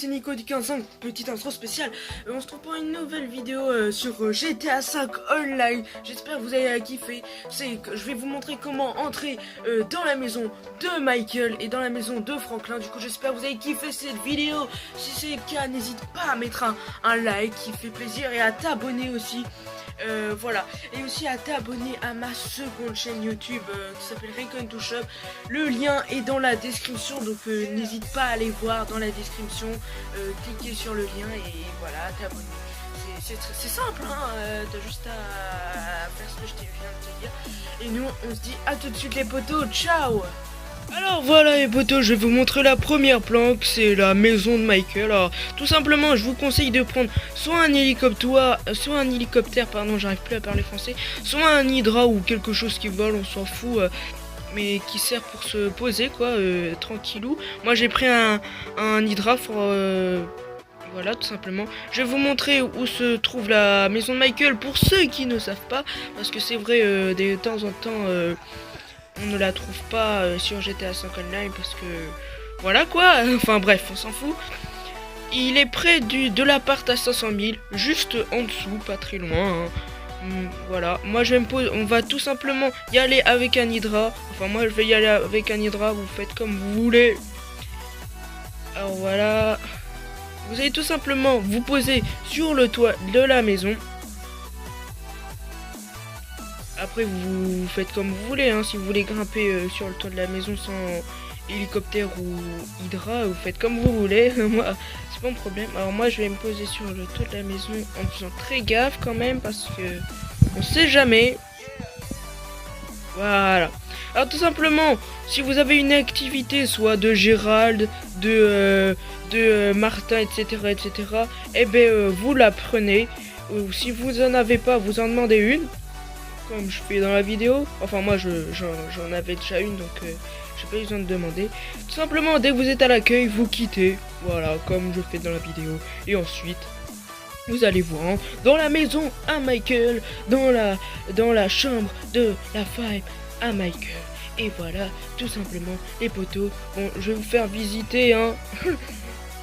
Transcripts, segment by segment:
c'est Nico du 15 petite intro spéciale. On se trouve pour une nouvelle vidéo sur GTA 5 Online. J'espère que vous avez kiffé. C'est que je vais vous montrer comment entrer dans la maison de Michael et dans la maison de Franklin. Du coup, j'espère que vous avez kiffé cette vidéo. Si c'est le cas, n'hésite pas à mettre un like qui fait plaisir et à t'abonner aussi. Voilà, et aussi à t'abonner à ma seconde chaîne YouTube qui s'appelle Recon to Shop. Le lien est dans la description, donc n'hésite pas à aller voir dans la description, cliquer sur le lien et voilà, t'abonner. C'est simple, hein, t'as juste à faire ce que je viens de te dire. Et nous, on se dit à tout de suite les potos, ciao. Alors voilà les potos, je vais vous montrer la première planque, c'est la maison de Michael. Alors tout simplement, je vous conseille de prendre soit un hélicoptère, pardon, j'arrive plus à parler français, soit un hydra ou quelque chose qui vole, on s'en fout, mais qui sert pour se poser quoi, tranquillou. Moi j'ai pris un hydra pour voilà, tout simplement. Je vais vous montrer où se trouve la maison de Michael pour ceux qui ne savent pas, parce que c'est vrai, de temps en temps on ne la trouve pas sur GTA 5 Online parce que voilà quoi, enfin bref, on s'en fout. Il est près de l'appart à 500 000, juste en dessous, pas très loin, hein. Voilà, moi je vais me poser, on va tout simplement y aller avec un hydra. Enfin moi je vais y aller avec un hydra, vous faites comme vous voulez. Alors voilà, vous allez tout simplement vous poser sur le toit de la maison. Après vous faites comme vous voulez, hein. Si vous voulez grimper sur le toit de la maison sans hélicoptère ou hydra, vous faites comme vous voulez. Moi c'est pas mon problème. Alors moi je vais me poser sur le toit de la maison en faisant très gaffe quand même, parce que on sait jamais. Voilà. Alors tout simplement, si vous avez une activité soit de Gérald, de Martin, etc., et ben vous la prenez. Ou si vous en avez pas, vous en demandez une, comme je fais dans la vidéo. Enfin moi j'en avais déjà une, donc j'ai pas besoin de demander. Tout simplement, dès que vous êtes à l'accueil, vous quittez, voilà, comme je fais dans la vidéo. Et ensuite vous allez vous rendre dans la maison à Michael, dans la chambre de la femme à Michael. Et voilà, tout simplement les potos. Bon, je vais vous faire visiter, hein.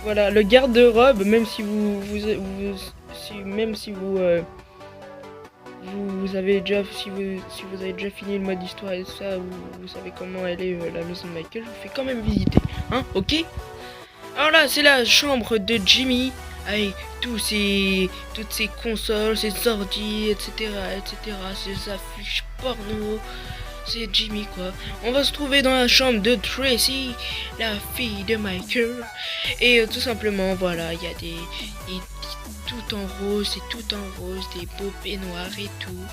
Voilà, le garde-robe, même si vous avez déjà, si vous avez déjà fini le mode histoire et tout ça, vous savez comment elle est, la maison de Michael, je vous fais quand même visiter, hein, ok. Alors là, c'est la chambre de Jimmy, avec toutes ces consoles, ses ordi, etc., ses affiches porno. C'est Jimmy quoi. On va se trouver dans la chambre de Tracy, la fille de Michael. Et tout simplement, voilà, il y a tout en rose, c'est tout en rose, des beaux peignoirs et tout.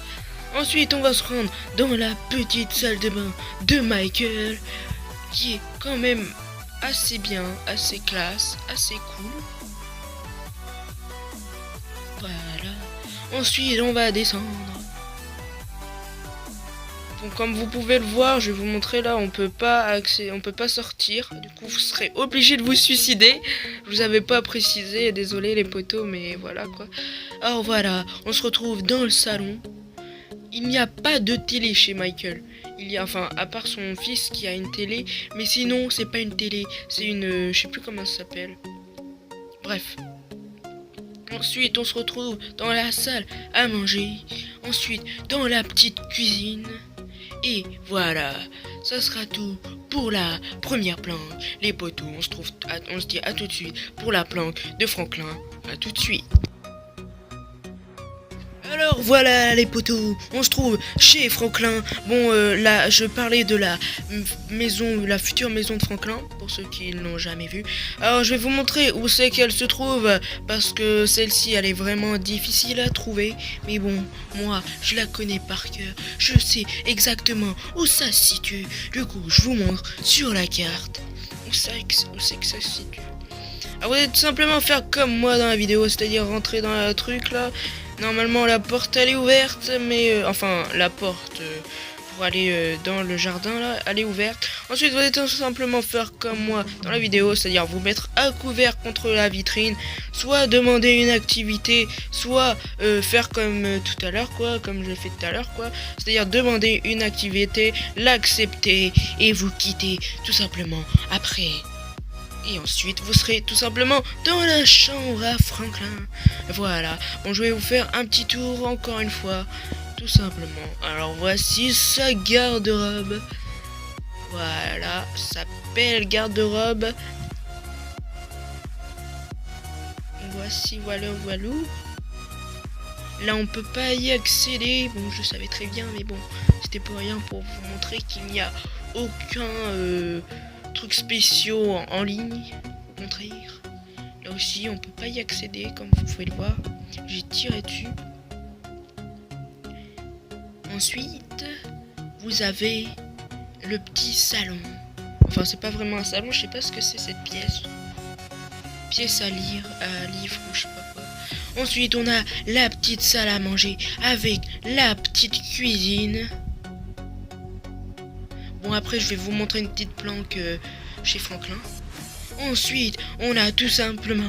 Ensuite, on va se rendre dans la petite salle de bain de Michael, qui est quand même assez bien, assez classe, assez cool. Voilà. Ensuite, on va descendre. Donc, comme vous pouvez le voir, je vais vous montrer là, on peut pas sortir. Du coup, vous serez obligé de vous suicider. Je vous avais pas précisé, désolé les potos, mais voilà quoi. Alors voilà, on se retrouve dans le salon. Il n'y a pas de télé chez Michael. Il y a, enfin, à part son fils qui a une télé, mais sinon c'est pas une télé, c'est une, je sais plus comment ça s'appelle. Bref. Ensuite, on se retrouve dans la salle à manger. Ensuite, dans la petite cuisine. Et voilà, ça sera tout pour la première planque. Les potos, on se dit à tout de suite pour la planque de Franklin. À tout de suite. Alors voilà les potos, on se trouve chez Franklin. Bon là je parlais de la maison, la future maison de Franklin, pour ceux qui ne l'ont jamais vue. Alors je vais vous montrer où c'est qu'elle se trouve, parce que celle-ci elle est vraiment difficile à trouver. Mais bon, moi je la connais par cœur, je sais exactement où ça se situe. Du coup je vous montre sur la carte où c'est que ça se situe. Alors vous allez tout simplement faire comme moi dans la vidéo, c'est-à-dire rentrer dans le truc là. Normalement la porte elle est ouverte, mais enfin la porte pour aller dans le jardin là, elle est ouverte. Ensuite vous allez tout simplement faire comme moi dans la vidéo, c'est-à-dire vous mettre à couvert contre la vitrine, soit demander une activité, soit faire comme tout à l'heure quoi, comme je l'ai fait tout à l'heure quoi, c'est-à-dire demander une activité, l'accepter et vous quitter tout simplement après. Et ensuite, vous serez tout simplement dans la chambre à Franklin. Voilà. Bon, je vais vous faire un petit tour encore une fois. Tout simplement. Alors, voici sa garde-robe. Voilà. Sa belle garde-robe. Voici, voilà. Là, on peut pas y accéder. Bon, je savais très bien, mais bon, c'était pour rien, pour vous montrer qu'il n'y a aucun truc spéciaux en ligne. Au contraire, là aussi, on peut pas y accéder, comme vous pouvez le voir. J'ai tiré dessus. Ensuite, vous avez le petit salon. Enfin, c'est pas vraiment un salon, je sais pas ce que c'est cette pièce. Pièce à lire, à livre ou je sais pas quoi. Ensuite, on a la petite salle à manger avec la petite cuisine. Bon, après, je vais vous montrer une petite planque chez Franklin. Ensuite, on a tout simplement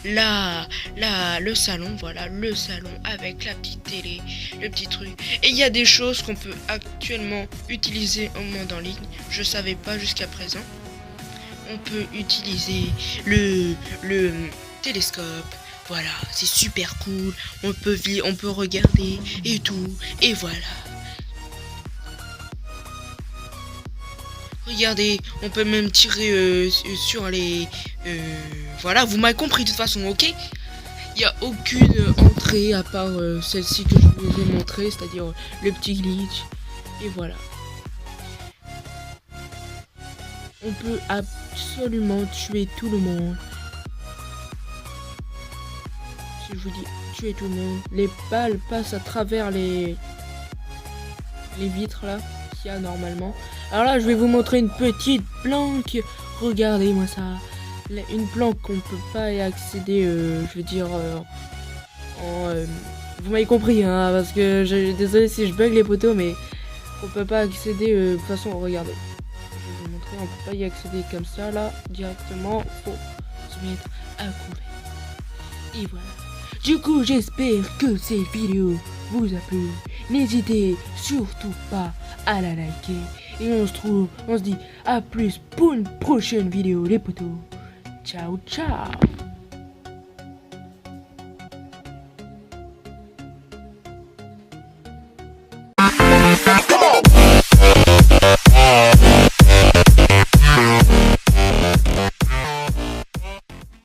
le salon, voilà, le salon avec la petite télé, le petit truc. Et il y a des choses qu'on peut actuellement utiliser en mode en ligne. Je savais pas jusqu'à présent. On peut utiliser le télescope. Voilà, c'est super cool. On peut regarder et tout. Et voilà. Regardez, on peut même tirer sur les... voilà, vous m'avez compris de toute façon, ok? Il n'y a aucune entrée à part celle-ci que je vous ai montré, c'est-à-dire le petit glitch. Et voilà. On peut absolument tuer tout le monde. Si je vous dis tuer tout le monde, les balles passent à travers les vitres là, qu'il y a normalement. Alors là, je vais vous montrer une petite planque. Regardez-moi ça. Une planque qu'on peut pas y accéder, je veux dire, vous m'avez compris, hein, parce que désolé si je bug les poteaux, mais on peut pas accéder de toute façon. Regardez. Je vais vous montrer, on peut pas y accéder comme ça là, directement. Faut se mettre à couvert. Et voilà. Du coup, j'espère que cette vidéo vous a plu. N'hésitez surtout pas à la liker. Et on se dit à plus pour une prochaine vidéo, les potos. Ciao, ciao.